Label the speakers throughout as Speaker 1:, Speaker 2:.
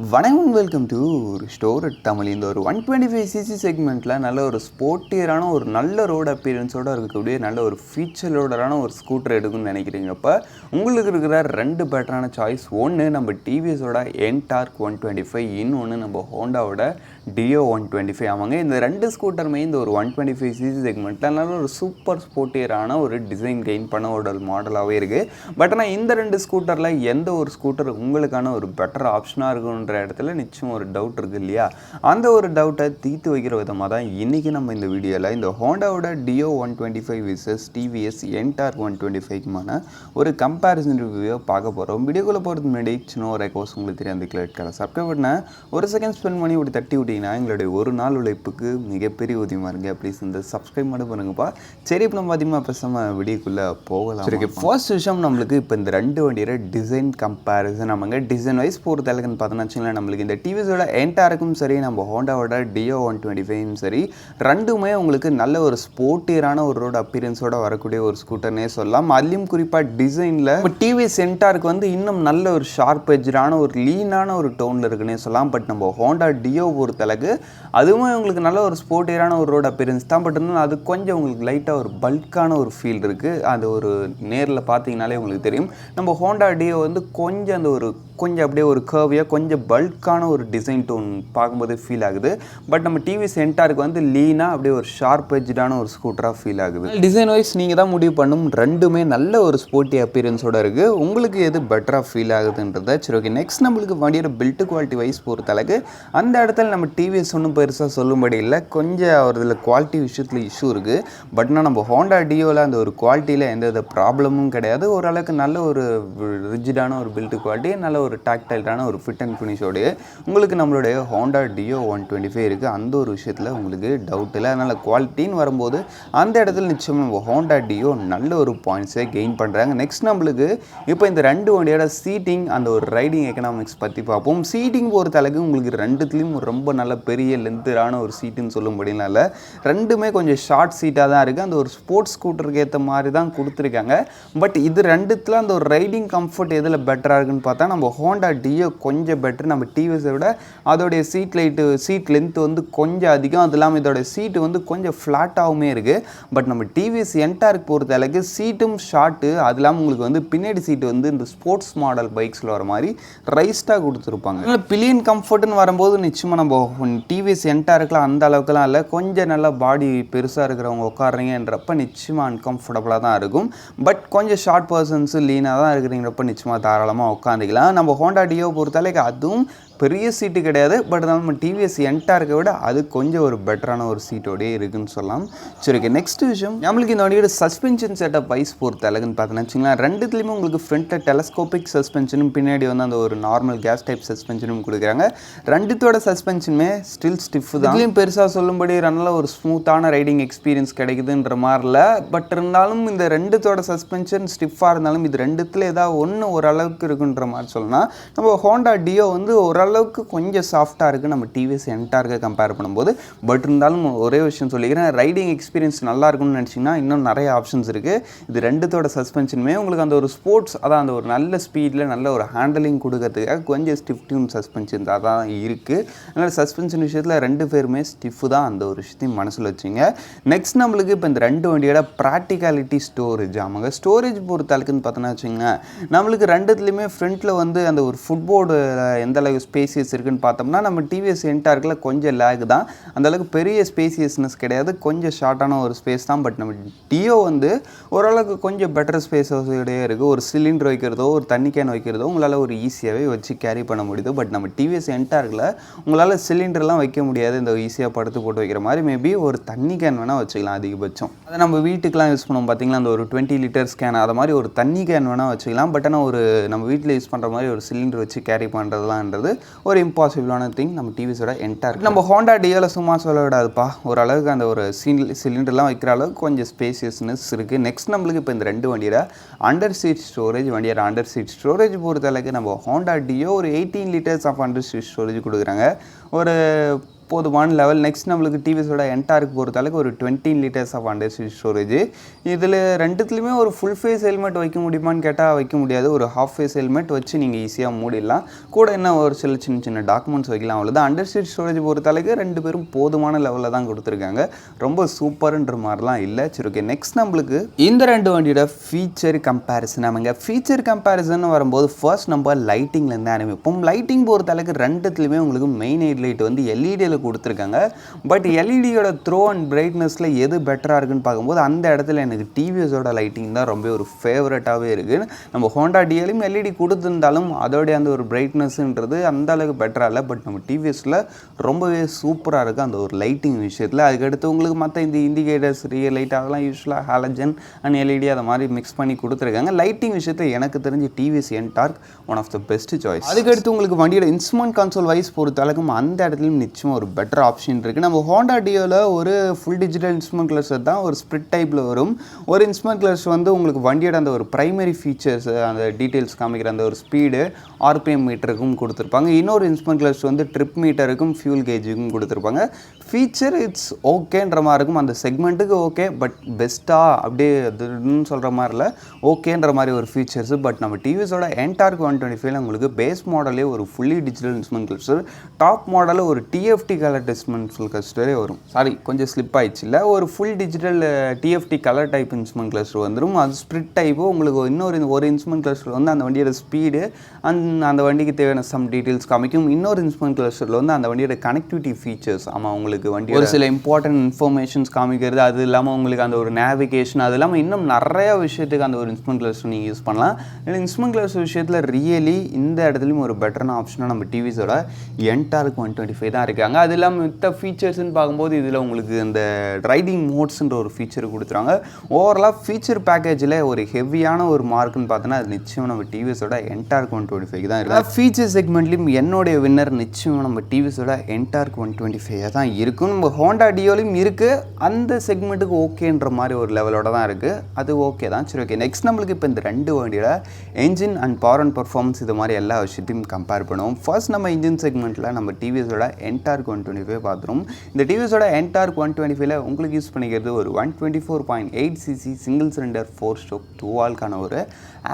Speaker 1: வணக்கம், welcome to store Tamil. இந்த ஒரு 125cc செக்மெண்ட்டில் நல்ல ஒரு ஸ்போர்ட்டியரான ஒரு நல்ல ரோடு அப்பீரன்ஸோடு இருக்கக்கூடிய நல்ல ஒரு ஃபீச்சரோடரான ஒரு ஸ்கூட்டர் எடுக்குன்னு நினைக்கிறீங்கப்போ உங்களுக்கு இருக்கிற ரெண்டு பெட்டரான சாய்ஸ். ஒன்று நம்ம டிவிஎஸோட என்டார்க் 125, இன்னொன்று நம்ம ஹோண்டாவோட டியோ 125. அவங்க இந்த ரெண்டு ஸ்கூட்டருமே இந்த ஒரு 125cc செக்மெண்ட்டில் நல்ல ஒரு சூப்பர் ஸ்போர்ட்டியரான ஒரு டிசைன் கெயின் பண்ண ஒரு மாடலாகவே இருக்குது. பட் ஆனால் இந்த ரெண்டு ஸ்கூட்டரில் எந்த ஒரு ஸ்கூட்டர் உங்களுக்கான ஒரு பெட்டர் ஆப்ஷனாக இருக்குன்ற இடத்துல நிச்சயம் ஒரு டவுட் இருக்குது இல்லையா? அந்த ஒரு டவுட்டை தீர்த்து வைக்கிற விதமாக தான் இன்றைக்கி நம்ம இந்த வீடியோவில் இந்த ஹோண்டாவோட டியோ 125 விசஸ் டிவிஎஸ் என்டார்க் 125க்குமான ஒரு கம்பேரிசன் ரிவ்யூவை பார்க்க போகிறோம். வீடியோக்குள்ளே போகிறதுக்கு முன்னாடி சின்ன ஒரு ரெக்வஸ்ட் உங்களுக்கு தெரியும், அந்த கிளிக் கலர் சப்ஸ்கிரைப் பண்ண ஒரு செகண்ட் ஸ்பெண்ட் பண்ணி இப்படி தட்டி விட்டிங்கன்னா எங்களுடைய ஒரு நாள் உழைப்புக்கு மிகப்பெரிய உதவியாக இருங்க. ப்ளீஸ் இந்த சப்ஸ்கிரைப் மட்டும் பண்ணுங்கப்பா. சரி, இப்போ நம்ம அதிகமாக பேசாமல் வீடியோக்குள்ளே போகலாம். சரி, ஃபர்ஸ்ட் விஷயம் நம்மளுக்கு இப்போ இந்த ரெண்டு வண்டியோட டிசைன் கம்பேரிசன். நமக்கு டிசைன் வைஸ் போகிறது அளவுக்குன்னு பார்த்தோன்னா நம்மளுக்கு இந்த டிவிஎஸோட என்டார்க்கும் சரி, நம்ம ஹோண்டாவோட டியோ 125ம் சரி, ரெண்டுமே உங்களுக்கு நல்ல ஒரு ஸ்போர்ட்டியரான ஒரு ரோடு அப்பீரன்ஸோட வரக்கூடிய ஒரு ஸ்கூட்டர்னே சொல்லலாம். அதுலேயும் குறிப்பாக டிசைனில் இப்போ டிவிஎஸ் என்டார்க்கு வந்து இன்னும் நல்ல ஒரு ஷார்ப் எட்ஜான ஒரு லீனான ஒரு டோனில் இருக்குன்னே சொல்லலாம். பட் நம்ம ஹோண்டா டியோ பொறுத்தளவுக்கு அதுவுமே உங்களுக்கு நல்ல ஒரு ஸ்போர்ட்டியரான ஒரு ரோடு அப்பீரன்ஸ் தான். பட் இருந்தாலும் அது கொஞ்சம் உங்களுக்கு லைட்டாக ஒரு பல்கான ஒரு ஃபீல் இருக்குது. அது ஒரு நேரில் பார்த்தீங்கனாலே உங்களுக்கு தெரியும். நம்ம ஹோண்டா டியோ வந்து கொஞ்சம் அந்த ஒரு கொஞ்சம் அப்படியே ஒரு கர்வியாக கொஞ்சம் பல்கான ஒரு டிசைன் டோன் பார்க்கும்போது ஃபீல் ஆகுது. பட் நம்ம டிவிஎஸ் என்டார்க்கு வந்து லீனாக அப்படியே ஒரு ஷார்ப் எட்ஜான ஒரு ஸ்கூட்டராக ஃபீல் ஆகுது. டிசைன் வைஸ் நீங்கள் தான் முடிவு பண்ணும். ரெண்டுமே நல்ல ஒரு ஸ்போர்ட்டி அப்பீரன்ஸோட இருக்குது. உங்களுக்கு எது பெட்டராக ஃபீல் ஆகுதுன்றத. சரி, ஓகே. நெக்ஸ்ட் நம்மளுக்கு வண்டியோட பில்ட் குவாலிட்டி வைஸ் பொறுத்தளவுக்கு அந்த இடத்துல நம்ம டிவிஎஸ் ஒன்றும் பெருசாக சொல்லும்படி இல்லை. கொஞ்சம் ஒரு குவாலிட்டி விஷயத்தில் இஷ்யூ இருக்குது. பட் ஆனால் நம்ம ஹோண்டா டியோவில் அந்த ஒரு குவாலிட்டியில் எந்த வித ப்ராப்ளமும் கிடையாது. ஓரளவுக்கு நல்ல ஒரு ரிஜிடான ஒரு பில்ட் குவாலிட்டி, நல்ல ஒரு டாக்டைல்டான ஒரு ஃபிட் அண்ட் ஃபினிஷோடைய உங்களுக்கு நம்மளுடைய ஹோண்டா டியோ 125 இருக்குது. அந்த ஒரு விஷயத்தில் உங்களுக்கு டவுட் இல்லை. அதனால் குவாலிட்டின்னு வரும்போது அந்த இடத்துல நிச்சயம் நம்ம ஹோண்டா டியோ நல்ல ஒரு பாயிண்ட்ஸை கெயின் பண்ணுறாங்க. நெக்ஸ்ட் நம்மளுக்கு இப்போ இந்த ரெண்டு வண்டியோட சீட்டிங், அந்த ஒரு ரைடிங் எக்கனாமிக்ஸ் பற்றி பார்ப்போம். சீட்டிங் பொறுத்தளவுக்கு உங்களுக்கு ரெண்டுத்துலேயும் ரொம்ப நல்ல பெரிய லென்த்தான ஒரு சீட்டுன்னு சொல்ல முடியல. ரெண்டுமே கொஞ்சம் ஷார்ட் சீட்டாக தான் இருக்குது. அந்த ஒரு ஸ்போர்ட்ஸ் ஸ்கூட்டருக்கு ஏற்ற மாதிரி தான் கொடுத்துருக்காங்க. பட் இது ரெண்டுத்தில் அந்த ஒரு ரைடிங் கம்ஃபர்ட் எதில் பெட்டராக இருக்குன்னு பார்த்தா நம்ம ஹோண்டா டியோ கொஞ்சம் பெட்டர். நம்ம டிவிஎஸை விட அதோடைய சீட் லென்த் வந்து கொஞ்சம் அதிகம். அது இல்லாமல் இதோட சீட்டு வந்து கொஞ்சம் ஃப்ளாட்டாகவுமே இருக்குது. பட் நம்ம டிவிஎஸ் என்டார்க் பொறுத்த அளவுக்கு சீட்டும் ஷார்ட்டு, அது இல்லாமல் உங்களுக்கு வந்து பின்னாடி சீட்டு வந்து இந்த ஸ்போர்ட்ஸ் மாடல் பைக்ஸில் வர மாதிரி ரைஸ்டாக கொடுத்துருப்பாங்க. அதனால் பிலியன் கம்ஃபர்ட்னு வரும்போது நிச்சயமாக நம்ம டிவிஎஸ் என்டார்க்கில் அந்த அளவுக்குலாம் இல்லை. கொஞ்சம் நல்லா பாடி பெருசாக இருக்கிறவங்க உட்காடுறீங்கன்றப்ப நிச்சயமாக அன்கம்ஃபர்டபுளாக தான் இருக்கும். பட் கொஞ்சம் ஷார்ட் பர்சன்ஸு லீனாக தான் இருக்கிறீங்கிறப்ப நிச்சயமாக தாராளமாக உட்காந்துக்கலாம். நம்ம ஹோண்டா டியோ பொறுத்தளவுக்கு அதுவும் பெரிய சீட்டு கிடையாது. பட் நம்ம டிவிஎஸ் என்டார்க்கை விட அது கொஞ்சம் ஒரு பெட்டரான ஒரு சீட்டோடய இருக்குதுன்னு சொல்லலாம். சரி, ஓகே. நெக்ஸ்ட் விஷயம் நம்மளுக்கு இந்த வண்டியோட சஸ்பென்ஷன் செட்டப் வைஸ் பொறுத்த அளவுன்னு பார்த்தோன்னா வச்சுங்களேன், ரெண்டுத்துலேயுமே உங்களுக்கு ஃப்ரண்ட்டில் டெலஸ்கோபிக் சஸ்பென்ஷனும் பின்னாடி வந்து அந்த ஒரு நார்மல் கேஸ் டைப் சஸ்பென்ஷனும் கொடுக்குறாங்க. ரெண்டுத்தோட சஸ்பென்ஷனுமே ஸ்டில் ஸ்டிஃப் தான். இதுலேயும் பெருசாக சொல்லும்படி நல்ல ஒரு ஸ்மூத்தான ரைடிங் எக்ஸ்பீரியன்ஸ் கிடைக்குதுன்ற மாதிரில. பட் இருந்தாலும் இந்த ரெண்டுத்தோட சஸ்பென்ஷன் ஸ்டிஃபாக இருந்தாலும் இது ரெண்டுத்தில் ஏதாவது ஒன்று ஓரளவுக்கு இருக்குன்ற மாதிரி சொல்லலாம். நம்ம ஹோண்டா டியோ வந்து ஓரளவுக்கு கொஞ்சம் சாஃப்டாக இருக்குது நம்ம டிவிஎஸ் என்டார்க்கை கம்பேர் பண்ணும்போது. பட் இருந்தாலும் ஒரே விஷயம் சொல்லிக்கிறேன், ரைடிங் எக்ஸ்பீரியன்ஸ் நல்லா இருக்கும்னு நினச்சிங்கன்னா இன்னும் நிறைய ஆப்ஷன்ஸ் இருக்குது. இது ரெண்டுத்தோட சஸ்பென்ஷனுமே உங்களுக்கு அந்த ஒரு ஸ்போர்ட்ஸ், அதான் அந்த ஒரு நல்ல ஸ்பீடில் நல்ல ஒரு ஹேண்டலிங் கொடுக்கறதுக்காக கொஞ்சம் ஸ்டிஃப்டியூன் சஸ்பென்ஷன் தான் இருக்குது. அதனால் சஸ்பென்ஷன் விஷயத்தில் ரெண்டு பேருமே ஸ்டிஃபு தான். அந்த ஒரு விஷயத்தையும் மனசில் வச்சுங்க. நெக்ஸ்ட் நம்மளுக்கு இப்போ இந்த ரெண்டு வண்டியோட ப்ராக்டிகாலிட்டி ஸ்டோரேஜ். ஆமாங்க, ஸ்டோரேஜ் பொறுத்தளவுக்குன்னு பார்த்தோன்னா வச்சுங்க, நம்மளுக்கு ரெண்டுத்துலேயுமே ஃப்ரண்ட்டில் வந்து அந்த ஒரு ஃபுட்போர்டு எந்த அளவுக்கு ஸ்பேசியஸ் இருக்குன்னு பார்த்தோம்னா நம்ம டிவிஎஸ் என்டார்க்கில் கொஞ்சம் லேக் தான். அந்தளவுக்கு பெரிய ஸ்பேசியஸ்னஸ் கிடையாது. கொஞ்சம் ஷார்ட்டான ஒரு ஸ்பேஸ் தான். பட் நம்ம டியோ வந்து ஓரளவுக்கு கொஞ்சம் பெட்டர் ஸ்பேஸோடையே இருக்குது. ஒரு சிலிண்டர் வைக்கிறதோ ஒரு தண்ணி கேன் வைக்கிறதோ உங்களால் ஒரு ஈஸியாகவே வச்சு கேரி பண்ண முடியுது. பட் நம்ம டிவிஎஸ் என்டார்க்கில் உங்களால் சிலிண்டர்லாம் வைக்க முடியாது. இந்த ஈஸியாக படுத்து போட்டு வைக்கிற மாதிரி மேபி ஒரு தண்ணி கேன் வேணால் வச்சுக்கலாம் அதிகபட்சம். அதை நம்ம வீட்டுக்கெலாம் யூஸ் பண்ணுவோம் பார்த்தீங்களா, அந்த ஒரு 20 லிட்டர்ஸ் கேன், அதை மாதிரி ஒரு தண்ணி கேன் வேணால் வச்சுக்கலாம். பட் ஆனால் ஒரு நம்ம வீட்டில் யூஸ் பண்ணுற மாதிரி ஒரு சிலிண்டர் வச்சு கேரி பண்ணுறதுலான்றது ஒரு இம்பாசிபிளான திங் நம்ம டிவிஸோட என்டார்க். நம்ம ஹோண்டா டியோவில் சும்மா சொல்ல விடாதுப்பா, ஓரளவுக்கு அந்த ஒரு சிலிண்டர்லாம் வைக்கிற அளவுக்கு கொஞ்சம் ஸ்பேசியஸ்னஸ் இருக்குது. நெக்ஸ்ட் நம்மளுக்கு இப்போ இந்த ரெண்டு வண்டியோட அண்டர் சீட் ஸ்டோரேஜ். வண்டியோட அண்டர் சீட் ஸ்டோரேஜ் பொறுத்த அளவுக்கு நம்ம ஹோண்டா டியோ ஒரு 18 litres of under seat storage கொடுக்குறாங்க. ஒரு போதுமான லெவல். நெக்ஸ்ட் நம்மளுக்கு டிவிஎஸோட என்டார்க் பொறுத்தளவுக்கு ஒரு 20 liters of under seat storage. இதில் ரெண்டுத்துலையுமே ஒரு ஃபுல் ஃபேஸ் ஹெல்மெட் வைக்க முடியுமான்னு கேட்டால் வைக்க முடியாது. ஒரு ஹாஃப் ஃபேஸ் ஹெல்மெட் வச்சு நீங்கள் ஈஸியாக மூடிடலாம். கூட என்ன ஒரு சின்ன சின்ன டாக்குமெண்ட்ஸ் வைக்கலாம், அவ்வளோதான். அண்டர் சீட் ஸ்டோரேஜ் பொறுத்தளவுக்கு 2 பேரும் போதுமான லெவலில் தான் கொடுத்துருக்காங்க. ரொம்ப சூப்பர்ன்ற மாதிரிலாம் இல்லை. சரி, ஓகே. நெக்ஸ்ட் நம்மளுக்கு இந்த 2 வண்டியோட ஃபீச்சர் கம்பேரிசன். நமங்க ஃபீச்சர் கம்பேரிசன் வரும்போது ஃபர்ஸ்ட் நம்ம லைட்டிங்லேருந்து ஆரம்பிப்போம். லைட்டிங் பொறுத்தளவுக்கு ரெண்டுத்துலையுமே உங்களுக்கு மெயின் ஹெட்லைட் வந்து எல்இடியில் கொடுத்துருக்காங்க. பட் எல்இடியோட த்ரோ அண்ட் பிரைட்னஸில் எது பெட்டராக இருக்குன்னு பார்க்கும்போது அந்த இடத்துல எனக்கு டிவிஎஸோட லைட்டிங் தான் ரொம்ப ஒரு ஃபேவரட்டாகவே இருக்குது. நம்ம ஹோண்டா டிஎலையும் எல்இடி கொடுத்துருந்தாலும் அதோடைய அந்த ஒரு பிரைட்னஸ்ன்றது அந்த அளவுக்கு பெட்டராக இல்லை. பட் நம்ம டிவிஎஸில் ரொம்பவே சூப்பராக இருக்குது அந்த ஒரு லைட்டிங் விஷயத்தில். அதுக்கடுத்து உங்களுக்கு மற்ற இந்த இண்டிகேட்டர்ஸ், ரியல் லைட் அதெல்லாம் யூஸ்வலாக ஹாலஜன் அண்ட் எல்இடி அதை மாதிரி மிக்ஸ் பண்ணி கொடுத்துருக்காங்க. லைட்டிங் விஷயத்தில் எனக்கு தெரிஞ்சு TVS Ntorq one of the best choice. அதுக்கடுத்து உங்களுக்கு வண்டியோட இன்ஸ்ட்ருமெண்ட் கன்சோல் வைஸ் பொறுத்தளவுக்கும் அந்த இடத்துலையும் நிச்சயம் ஒரு பெட்டர் ஆப்ஷன் இருக்குது. நம்ம ஹோண்டா டியோவில் ஒரு ஃபுல் டிஜிட்டல் இன்ஸ்ட்ருமெண்ட் கிளஸ்டர் தான் ஒரு ஸ்ப்ளிட் டைப்பில் வரும். ஒரு இன்ஸ்ட்ருமெண்ட் கிளஸ்டர் வந்து உங்களுக்கு வண்டியோட அந்த ஒரு ப்ரைமரி ஃபீச்சர்ஸ், அந்த டீட்டெயில்ஸ் காமிக்கிற அந்த ஒரு ஸ்பீடு, ஆர்பிஎம் மீட்டருக்கும் கொடுத்துருப்பாங்க. இன்னொரு இன்ஸ்ட்ருமெண்ட் கிளஸ்டர் வந்து ட்ரிப் மீட்டருக்கும் ஃபியூல் கேஜுக்கும் கொடுத்துருப்பாங்க. ஃபீச்சர் இட்ஸ் ஓகேன்ற மாதிரி இருக்கும், அந்த செக்மெண்ட்டுக்கு ஓகே. பட் பெஸ்ட்டாக அப்படியே அதுன்னு சொல்கிற மாதிரி இல்லை, ஓகேன்ற மாதிரி ஒரு ஃபீச்சர்ஸு. பட் நம்ம டிவிஎஸோட என்டார்க் 125 உங்களுக்கு பேஸ் மாடலே ஒரு fully digital instrument cluster, top மாடலில் ஒரு டிஎஃப்டி கலர் இன்ஸ்ட்ருமெண்ட் கிளஸ்டரே வரும். சாரி, கொஞ்சம் ஸ்லிப் ஆயிடுச்சு. இல்லை, ஒரு full digital TFT colour type instrument cluster வந்துடும். அது ஸ்ப்ளிட் டைப்பு. உங்களுக்கு ஒரு இன்ஸ்ட்ருமெண்ட் கிளஸ்டர் வந்து அந்த வண்டியோட ஸ்பீடு அந்த வண்டிக்கு தேவையான சம் டீட்டெயில்ஸ் காமிக்கும். இன்னொரு இன்ஸ்ட்ருமெண்ட் கிளஸ்டரில் வந்து அந்த வண்டியோட கனெக்டிவிட்டி ஃபீச்சர்ஸ், ஆமாம், உங்களுக்கு வண்டி ஒரு சில இம்பார்ட்டன்ட் இன்ஃபர்மேஷன்ஸ் காமிக்கிறது, அது இல்லாமல் உங்களுக்கு அந்த ஒரு நேவிகேஷன், அது இல்லாமல் இன்னும் நிறையா விஷயத்துக்கு அந்த ஒரு இன்ஸ்ட்ருமெண்ட் கிளஸ்டர் நீங்கள் யூஸ் பண்ணலாம். இன்ஸ்ட்ருமெண்ட் கிளஸ்டர் விஷயத்தில் ரியலி இந்த இடத்துலையும் ஒரு பெட்டரான ஆப்ஷனாக நம்ம டிவிஸோட என்டார்க் 125 தான் இருக்காங்க. அது இல்லாமல் மித்த ஃபீச்சர்ஸ்ன்னு பார்க்கும்போது இதில் உங்களுக்கு இந்த ரைடிங் மோட்ஸ்ன்ற ஒரு ஃபீச்சர் கொடுத்துருவாங்க. ஓவராலாக ஃபீச்சர் பேக்கேஜில் ஒரு ஹெவியான ஒரு மார்க்குன்னு பார்த்தோன்னா அது நிச்சயம் நம்ம டிவிஸோட என்டார்க் 125 தான் இருக்குது. ஃபீச்சர் செக்மெண்ட்லையும் என்னுடைய வின்னர் நிச்சயம் நம்ம டிவிஸோட என்டார்க் 125 தான் இருக்கும். நம்ம ஹோண்டா டியோலையும் இருக்குது, அந்த செக்மெண்ட்டுக்கு ஓகேன்ற மாதிரி ஒரு லெவலோட தான் இருக்குது. அது ஓகே தான். சரி, ஓகே. நெக்ஸ்ட் நம்மளுக்கு இப்போ இந்த 2 வண்டியோட engine and power and performance இது மாதிரி எல்லா விஷயத்தையும் கம்பேர் பண்ணுவோம். ஃபர்ஸ்ட் நம்ம இன்ஜின் செக்மெண்ட்டில் நம்ம டிவிஎஸோட என்டார்க் 125 பார்த்துரும். இந்த டிவிஎஸோட என்டார்க் 125ல உங்களுக்கு யூஸ் பண்ணிக்கிறது ஒரு 124.8 cc சிங்கிள் சிலிண்டர் 4-stroke 2 வால்க்கான ஒரு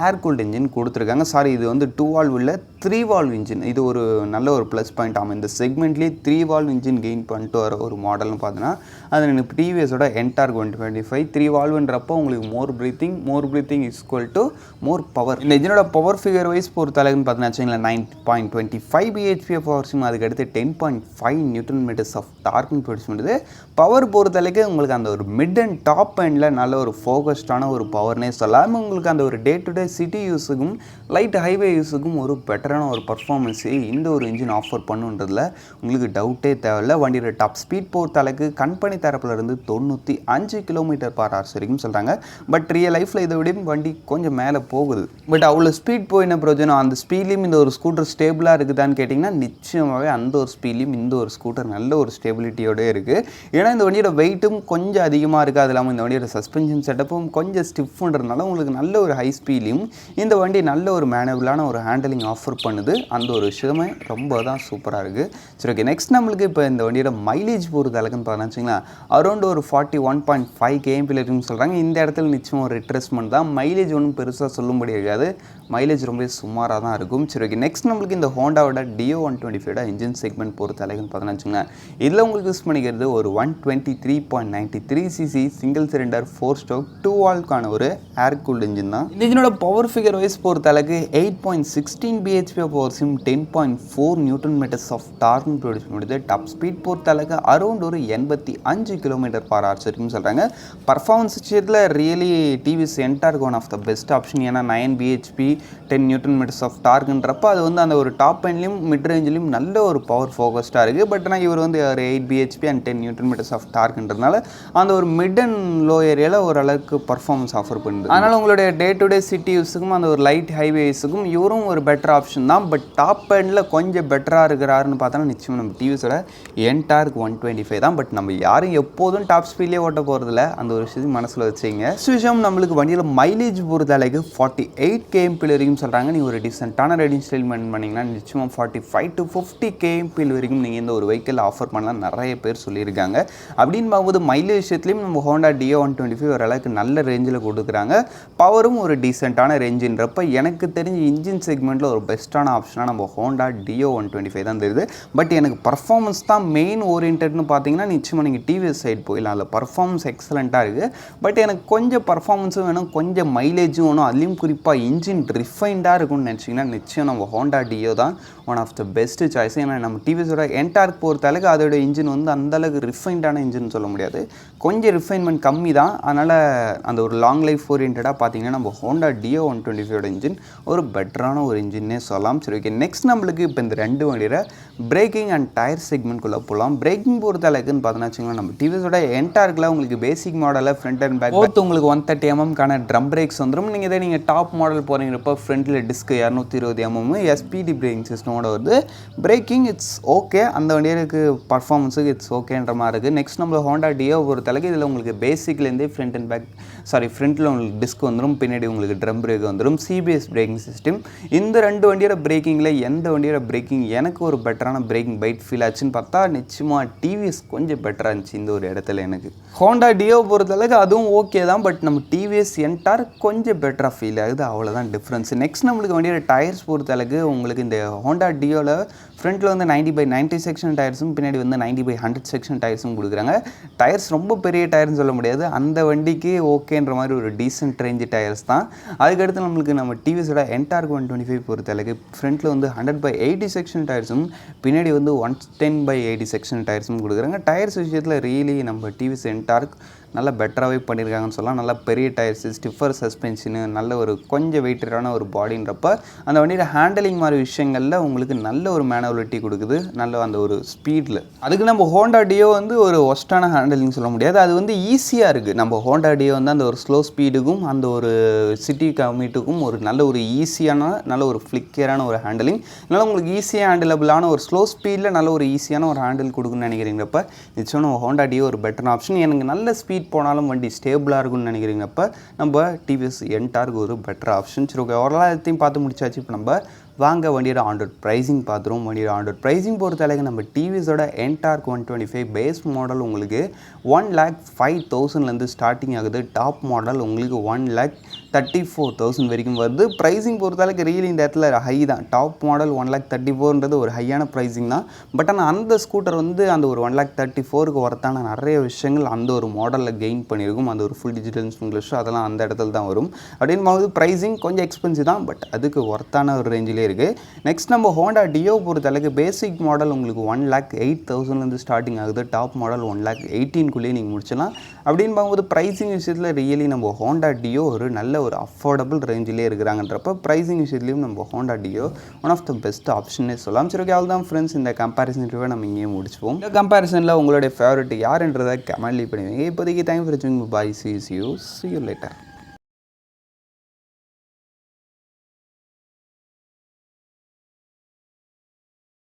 Speaker 1: ஏர் கூல்ட் இன்ஜின் கொடுத்துருக்காங்க. சாரி, இது வந்து 2 வால்வ் இல்லை, 3 வால்வ் இன்ஜின். இது ஒரு நல்ல ஒரு ப்ளஸ் பாயிண்ட். ஆமாம், இந்த செக்மெண்ட்லேயே 3 வால்வ் இன்ஜின் கெயின் பண்ணிட்டு வர ஒரு மாடல்னு பார்த்தோன்னா அது எனக்கு டிவிஎஸோட என்டார்க் 125 3 வால்வ்ன்றப்போ உங்களுக்கு more breathing is equal to more power. இந்த இன்ஜினோட பவர் ஃபிகர் வைஸ் பொறுத்தளவுன்னு பார்த்தீங்கன்னா வச்சுங்களேன் 9.25 bhp ஆஃப் பவர் சிம், அதுக்கடுத்து 10.5 Nm ஆஃப் டார்க்னு ப்ரொடியூஸ் பண்ணுறது. பவர் பொறுத்தளவுக்கு உங்களுக்கு அந்த ஒரு மிட் அண்ட் டாப் எண்டில் நல்ல ஒரு ஃபோக்கஸ்டான ஒரு பவர்னே சொல்லலாம். உங்களுக்கு அந்த ஒரு டே டு டே சிட்டி யூஸுக்கும் லைட் ஹைவே யூஸுக்கும் ஒரு பெட்டரான ஒரு பர்ஃபார்மன்ஸு இந்த ஒரு இன்ஜின் ஆஃபர் பண்ணுன்றதுல உங்களுக்கு டவுட்டே தேவையில்லை. வண்டியோட டாப் ஸ்பீட் பொறுத்தளவுக்கு கம்பெனி தரப்புலேருந்து 95 km/h வரைக்கும் சொல்கிறாங்க. பட் ரியல் லைஃப்பில் இதை விட வண்டி கொஞ்சம் மேலே போகுது. பட் அவ்வளோ ஸ்பீட் போயின பிரயோஜனம், அந்த ஸ்பீட்லேயும் இந்த ஒரு ஸ்கூட்டர் ஸ்டேபிளாக இருக்குதான்னு கேட்டிங்கன்னா நிச்சயமாகவே அந்த ஒரு ஸ்பீட்லேயும் இந்த ஒரு ஸ்கூட்டர் நல்ல ஒரு ஸ்டேபிலிட்டியோடு இருக்குது. ஏன்னா இந்த வண்டியோட வெயிட்டும் கொஞ்சம் அதிகமாக இருக்குது. அது இல்லாமல் இந்த வண்டியோட சஸ்பென்ஷன் செட்டப்பும் கொஞ்சம் ஸ்டிஃப்ன்றதுனால உங்களுக்கு நல்ல ஒரு ஹை ஸ்பீட்லையும் இந்த வண்டி நல்ல ஒரு மேனபிளான ஒரு ஹேண்டலிங் ஆஃபர் பண்ணுது. அந்த ஒரு விஷயமே ரொம்ப தான் சூப்பராக இருக்குது. சரி, ஓகே. நெக்ஸ்ட் நம்மளுக்கு இப்போ இந்த வண்டியோட மைலேஜ் பொறுத்த அளவுக்குன்னு பார்த்தா வச்சிங்களா அரௌண்ட் ஒரு 41.5 km இருக்குன்னு சொல்கிறாங்க. இந்த இடத்துல நிச்சயம் ஒரு ரிட்ரெஸ்மெண்ட் தான். மைலேஜ் ஒன்றும் பெருசாக சொல்லும்படி இருக்காது, மைலேஜ் ரொம்ப சுமாராக தான் இருக்கும். சரி, ஓகே. நெக்ஸ்ட் நம்மளுக்கு இந்த ஹோண்டாவோட டியோ 125 இன்ஜின் செக்மெண்ட் பொறுத்த அளவுக்குன்னு பார்த்தோன்னா வச்சுங்களேன் இதில் உங்களுக்கு யூஸ் பண்ணிக்கிறது ஒரு 123.93 cc சிங்கிள் சிலிண்டர் 4-stroke 2 வால்வ்க்கான ஒரு ஏர் கூல்டு இன்ஜின் தான். இந்த இன்ஜினோட பவர் ஃபிகர் வைஸ் பொறுத்த அளவுக்கு 8.16 bhp ஆஃப் பவர் சிம், 10.4 Nm ஆஃப் டார்க்னு ப்ரொடியூஸ் பண்ணுறது. டாப் ஸ்பீட் பொறுத்த அளவுக்கு அரௌண்ட் ஒரு 85 km/h இருக்குன்னு சொல்கிறாங்க. பர்ஃபார்மன்ஸ் விஷயத்தில் really TVS Ntorq one of the best option. ஏன்னா 9 bhp 10 Nm ஆஃப் டார்க்ன்றப்போ அது வந்து அந்த ஒரு டாப் எண்ட்லையும் மிட் ரேஞ்சிலையும் நல்ல ஒரு பவர் ஃபோக்கஸ்டாக இருக்குது. பட் ஆனால் இவர் வந்து ஒரு 8 bhp and 10 Nm ஆஃப் டார்க்ன்றதுனால அந்த ஒரு மிட் அண்ட் லோ ஏரியாவில் ஓரளவுக்கு பர்ஃபார்மன்ஸ் ஆஃபர் பண்ணுது. அதனால் உங்களுடைய டே டு டே சிட்டி யூஸுக்கும் அந்த ஒரு லைட் ஹைவே யூஸுக்கும் இவரும் ஒரு பெட்டர் ஆப்ஷன் ஆப்ஷன் தான். பட் டாப் எண்டில் கொஞ்சம் பெட்டராக இருக்கிறாருன்னு பார்த்தோன்னா நிச்சயமாக நம்ம டிவிஸோட என்டார்க் 125 தான். பட் நம்ம யாரும் எப்போதும் டாப் ஸ்பீட்லேயே ஓட்ட போகிறதில்ல, அந்த ஒரு விஷயத்தையும் மனசில் வச்சுங்க. விஷயம் நம்மளுக்கு வண்டியில் மைலேஜ் பொறுத்த அளவுக்கு 48 kmpl வரைக்கும் சொல்கிறாங்க. நீங்கள் ஒரு டீசெண்டான ரைடிங் ஸ்டைல் மெயின் பண்ணிங்கன்னா நிச்சயமாக 45 to 50 kmpl வரைக்கும் நீங்கள் இந்த ஒரு வெஹிக்கிள் ஆஃபர் பண்ணலாம் நிறைய பேர் சொல்லியிருக்காங்க. அப்படின்னு பார்க்கும்போது மைலேஜ் விஷயத்துலையும் நம்ம ஹோண்டா டியோ 125 ஓரளவுக்கு நல்ல ரேஞ்சில் கொடுக்குறாங்க. பவரும் ஒரு டீசெண்டான ரேஞ்சுன்றப்ப எனக்கு தெரிஞ்ச இன்ஜின் செக்மெண்ட்டில் ஒரு பெஸ்ட்டான ஆப்ஷனாக நம்ம ஹோண்டா டியோ 125 தான் தெரியுது. பட் எனக்கு பர்ஃபார்மன்ஸ் தான் மெயின் ஓரியன்ட்னு பார்த்தீங்கன்னா நிச்சயமாக நீங்கள் டிவிஎஸ் சைடு போயிடலாம். அதில் பர்ஃபார்மன்ஸ் எக்ஸலண்ட்டாக இருக்குது. பட் எனக்கு கொஞ்சம் பர்ஃபார்மன்ஸும் வேணும், கொஞ்சம் மைலேஜும் வேணும், அதுலேயும் குறிப்பாக இன்ஜின் ரிஃபைண்டாக இருக்கும்னு நினச்சிங்கன்னா நிச்சயம் நம்ம ஹோண்டா டியோ தான் one of the best choice. ஏன்னா நம்ம டிவிஎஸோட என்டார்க் பொறுத்த அளவுக்கு அதோட இன்ஜின் வந்து அந்தளவுக்கு ரிஃபைண்டான இன்ஜின் சொல்ல முடியாது, கொஞ்சம் ரிஃபைன்மெண்ட் கம்மி தான். அதனால் அந்த ஒரு லாங் லைஃப் ஓரியன்டாக பார்த்தீங்கன்னா நம்ம ஹோண்டா டியோ 125 இன்ஜின் ஒரு பெட்டரான ஒரு இன்ஜின்னே சொல்லலாம். சரி, ஓகே. நெக்ஸ்ட் நம்மளுக்கு இப்போ இந்த ரெண்டு வண்டியில் பிரேக்கிங் அண்ட் டயர் செக்மெண்ட்குள்ளே போகலாம். பிரேக்கிங் பொறுத்த அளவுக்குன்னு பார்த்தோன்னா வச்சுக்கோங்களேன், நம்ம டிவிஎஸோட என்டார்க்கில் உங்களுக்கு பேசிக் மாடலில் ஃப்ரண்ட் அண்ட் பேக் போத் உங்களுக்கு 130 mm ட்ரம் பிரேக்ஸ் வந்துடும். நீங்கள் டாப் மாடல் போகிறீங்கிறப்ப ஃப்ரண்ட்டில் டிஸ்க் 220 mm எஸ்பிடி பிரேக்கிங் சிஸ்டமோட வருது. பிரேக்கிங் இட்ஸ் ஓகே, அந்த வண்டிகளுக்கு பர்ஃபார்மன்ஸுக்கு இட்ஸ் ஓகேன்ற மாதிரி இருக்குது. நெக்ஸ்ட் நம்ம ஹோண்டா டியோ பொறுத்த அளவுக்கு இதில் உங்களுக்கு பேசிக்லேருந்தே ஃப்ரண்ட் அண்ட் பேக் ஃப்ரண்ட்டில் உங்களுக்கு டிஸ்க் வந்துடும், பின்னாடி உங்களுக்கு ட்ரம் பிரேக் வந்துடும், சிபிஎஸ் பிரேக்கிங் சிஸ்டம். இந்த ரெண்டு வண்டியோட பிரேக்கிங்கில் எந்த வண்டியோட பிரேக்கிங் எனக்கு ஒரு பெட்டரான பிரேக்கிங் பைட் ஃபீல் ஆச்சுன்னு பார்த்தா நிச்சயமாக டிவிஎஸ் கொஞ்சம் பெட்டராக இருந்துச்சு இந்த ஒரு இடத்துல எனக்கு. ஹோண்டா டியோ பொறுத்தளவுக்கு அதுவும் ஓகே தான், பட் நம்ம டிவிஎஸ் என்டார் கொஞ்சம் பெட்டராக ஃபீல் ஆகுது, அவ்வளோதான் டிஃப்ரென்ஸ். நெக்ஸ்ட் நம்மளுக்கு வண்டியோட டயர்ஸ் பொறுத்தளவுக்கு உங்களுக்கு இந்த ஹோண்டா டியோவில் ஃப்ரண்ட்டில் வந்து 90/90 செக்ஷன் டயர்ஸும் பின்னாடி வந்து 90/100 செக்ஷன் டயர்ஸும் கொடுக்குறாங்க. டயர்ஸ் ரொம்ப பெரிய டயர்னு சொல்ல முடியாது, அந்த வண்டிக்கு ஓகேன்ற மாதிரி ஒரு டீசென்ட் ரேஞ்சு டயர்ஸ் தான். அதுக்கடுத்து நம்மளுக்கு நம்ம டிவிஎஸோட என்டார்க் 125 பொறுத்தளவுக்கு ஃப்ரண்ட்டில் வந்து 100/80 செக்ஷன் டயர்ஸும் பின்னாடி வந்து 110/80 செக்ஷன் டயர்ஸும் கொடுக்குறாங்க. டயர்ஸ் விஷயத்தில் ரியலி நம்ம டிவிஎஸ் என்டார்க் நல்லா பெட்டராகவே பண்ணியிருக்காங்கன்னு சொல்லலாம். நல்லா பெரிய டயர்ஸு, ஸ்டிஃபர் சஸ்பென்ஷனு, நல்ல ஒரு கொஞ்சம் வெயிட்டடான ஒரு பாடின்றப்ப அந்த வண்டியோட ஹேண்டலிங் மாதிரி விஷயங்களில் உங்களுக்கு நல்ல ஒரு மேனுவலிட்டி கொடுக்குது, நல்ல அந்த ஒரு ஸ்பீடில். அதுக்கு நம்ம ஹோண்டா டியோ வந்து ஒரு ஒஸ்ட்டான ஹேண்டலிங் சொல்ல முடியாது, அது வந்து ஈஸியாக இருக்குது. நம்ம ஹோண்டா டியோ வந்து அந்த ஒரு ஸ்லோ ஸ்பீடுக்கும் அந்த ஒரு சிட்டி கம்யூட்டுக்கும் ஒரு நல்ல ஒரு ஈஸியான நல்ல ஒரு ஃப்ளிக்கியரான ஒரு ஹேண்டலிங், அதனால் உங்களுக்கு ஈஸியாக ஹேண்டிலபிளான ஒரு ஸ்லோ ஸ்பீடில் நல்ல ஒரு ஈஸியான ஒரு ஹேண்டில் கொடுக்குன்னு நினைக்கிறீங்கப்ப நிச்சயம் நம்ம ஹோண்டா டியோ ஒரு பெட்டர் ஆப்ஷன். எனக்கு நல்ல ஸ்பீட் போனாலும் வண்டி ஸ்டேபிளாக இருக்கும்னு நினைக்கிறீங்கப்ப நம்ம டிவிஎஸ் என்டார்க் ஒரு பெட்டர் ஆப்ஷன். சரி, ஓகே. ஓவரால் எல்லாத்தையும் பார்த்து முடிச்சாச்சு. இப்போ நம்ம வாங்க வண்டியோட ஆன்ரோட் ப்ரைஸிங் பார்த்துருவோம். வண்டியோட ஆன்ரோட் ப்ரைஸிங் பொறுத்த அளவுக்கு நம்ம டிவிஎஸோட என்டார்க் 125 பேஸ் மாடல் உங்களுக்கு 1,05,000 ஸ்டார்டிங் ஆகுது. டாப் மாடல் உங்களுக்கு 1,34,000 வரைக்கும் வருது. ப்ரைஸிங் பொறுத்த அளவுக்கு ரியலி இந்த இடத்துல ஹை தான். டாப் மாடல் 1,34,000 ஒரு ஹையான ப்ரைஸிங் தான். பட் ஆனால் அந்த ஸ்கூட்டர் வந்து அந்த ஒரு 1,34,000 ஒர்த்தான நிறைய விஷயங்கள் அந்த ஒரு மாடலில் கெயின் பண்ணியிருக்கும். அந்த ஒரு ஃபுல் டிஜிட்டல் இங்கிலீஷ் அதெல்லாம் அந்த இடத்துல தான் வரும். அப்படின்னு போது ப்ரைஸிங் கொஞ்சம் எக்ஸ்பென்சிவ் தான், பட் அதுக்கு ஒர்த்தான ஒரு ரேஞ்சிலே இருக்குது. நெக்ஸ்ட் நம்ம ஹோண்டா டியோ பொறுத்த அளவுக்கு பேசிக் மாடல் உங்களுக்கு 1,08,000 ஸ்டார்டிங் ஆகுது. டாப் மாடல் 1,18,000 நீங்கள் முடிச்சலாம். அப்படின்னு பார்க்கும்போது ப்ரைஸிங் விஷயத்தில் ரியலி நம்ம ஹோண்டா டியோ ஒரு நல்ல ஒரு அஃபோர்டபுள் ரேஞ்சிலே இருக்கிறாங்கன்றப்ப ப்ரைஸிங் விஷயத்துலையும் நம்ம Honda Dio one of the best ஆப்ஷனே சொல்லலாம். சரி, ஓகே. அவ்வளோதான் ஃப்ரெண்ட்ஸ், இந்த கம்பேரிசன் ரிவ்யூ நம்ம இங்கேயே முடிச்சுப்போம். இந்த கம்பேரிசனில் உங்களுடைய ஃபேவரட் யாருன்றதை கமெண்ட் லீவ் பண்ணுவீங்க. இப்போதைக்கு தேங்க்ஸ் ஃபார் வாட்சிங். Bye, see you later.